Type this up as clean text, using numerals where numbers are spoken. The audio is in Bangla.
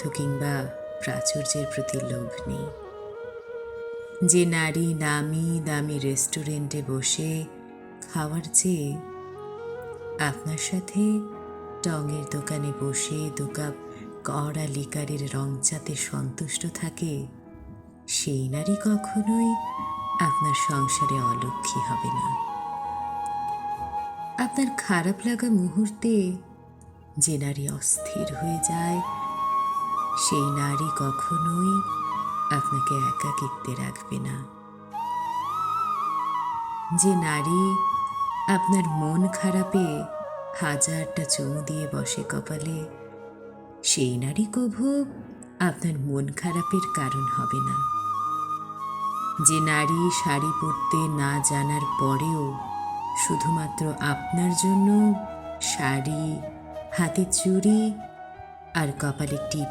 অর্থ কিংবা প্রাচুর্যের প্রতি লোভ নেই। যে নারী নামি দামি রেস্টুরেন্টে বসে খাওয়ার চেয়ে আপনার সাথে টঙের দোকানে বসে 2 কাপ কড়া লিকারের রং চাতে সন্তুষ্ট থাকে, সেই নারী কখনোই আপনার সংসারে অলক্ষ্মী হবে না। আপনার খারাপ লাগা মুহূর্তে যে নারী অস্থির হয়ে যায়, সেই নারী কখনোই আপনাকে একাকিত্বে রাখবে না। যে নারী আপনার মন খারাপে 1000টা চুমু দিয়ে বসে কপালে, সেই নারী কভু আপনার মন খারাপের কারণ হবে না। যে নারী শাড়ি পরতে না জানার পরেও শুধুমাত্র আপনার জন্য শাড়ি, হাতে চুড়ি আর কপালে টিপ